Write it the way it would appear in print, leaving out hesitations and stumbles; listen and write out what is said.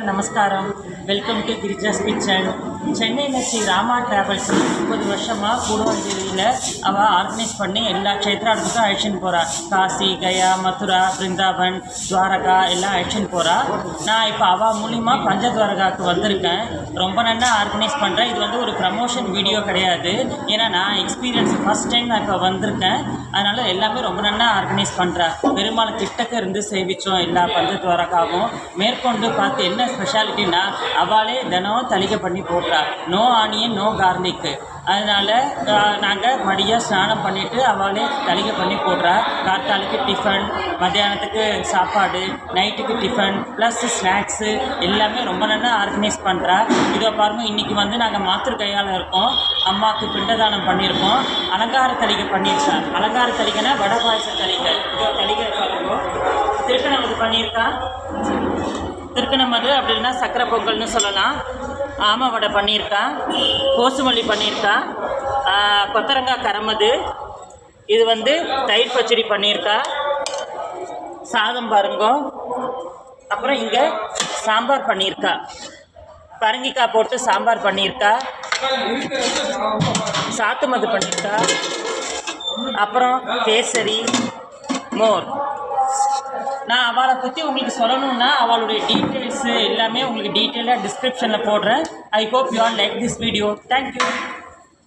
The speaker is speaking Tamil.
நமஸ்காரம். Welcome to Girija's kitchen. சென்னையில் ஸ்ரீ ராமா ட்ராவல்ஸ் 30 வருஷமாக கூடுவாஞ்சேரியில் அவள் ஆர்கனைஸ் பண்ணி எல்லா க்ஷேத்ராவுக்கும் அழைச்சின்னு போகிறா. காசி, கயா, மதுரா, பிருந்தாவன், துவாரகா எல்லாம் அழைச்சின்னு போகிறா. நான் இப்போ அவள் மூலிமா பஞ்சத்வாரகாவுக்கு வந்திருக்கேன். ரொம்ப நல்லா ஆர்கனைஸ் பண்ணுறேன். இது வந்து ஒரு ப்ரமோஷன் வீடியோ கிடையாது. ஏன்னா நான் எக்ஸ்பீரியன்ஸ் ஃபஸ்ட் டைம் நான் இப்போ வந்திருக்கேன். அதனால் எல்லாமே ரொம்ப நல்லா ஆர்கனைஸ் பண்ணுறேன். பெருமாள் கிட்டக்க இருந்து சேவித்தோம் எல்லா பஞ்சத்வாரகாவும். மேற்கொண்டு பார்த்து என்ன ஸ்பெஷாலிட்டின்னா அவளே தினம் தளிகை பண்ணி போடுறா. No onion, no garlic. அதனால் நாங்கள் மடியாக ஸ்நானம் பண்ணிவிட்டு அவளே தளிகை பண்ணி போடுறா. காத்தாலுக்கு டிஃபன், மத்தியானத்துக்கு சாப்பாடு, நைட்டுக்கு டிஃபன் ப்ளஸ் ஸ்நாக்ஸு எல்லாமே ரொம்ப நல்லா ஆர்கனைஸ் பண்ணுறா. இதை பாருங்கள், இன்றைக்கி வந்து நாங்கள் மாத்திரு கையால் இருக்கோம். அம்மாவுக்கு பிண்டதானம் பண்ணியிருக்கோம். அலங்கார தளிகை பண்ணியிருக்கேன். அலங்கார தளிகைனா வடை பாயச தளிகை. இதோ தளிகை பார்க்குறோம். திருக்கணமது பண்ணியிருக்கா. திருக்கணமது அப்படின்னா சக்கரை பொங்கல்னு சொல்லலாம். ஆமை வடை பண்ணியிருக்கா. கோசுமல்லி பண்ணியிருக்கா. கொத்தரங்காய் கரமது. இது வந்து தயிர் பச்சடி பண்ணியிருக்கா. சாதம் பாருங்கோ. அப்புறம் இங்கே சாம்பார் பண்ணியிருக்கா. பரங்கிக்காய் போட்டு சாம்பார் பண்ணியிருக்கா. சாத்து மது பண்ணியிருக்கா. அப்புறம் கேசரி, மோர். நான் அவளை பற்றி உங்களுக்கு சொல்லணுன்னா அவளுடைய டீட்டெயில்ஸு எல்லாமே உங்களுக்கு டீட்டெயிலாக டிஸ்கிரிப்ஷனில் போடுறேன். I hope you all like this video. Thank you.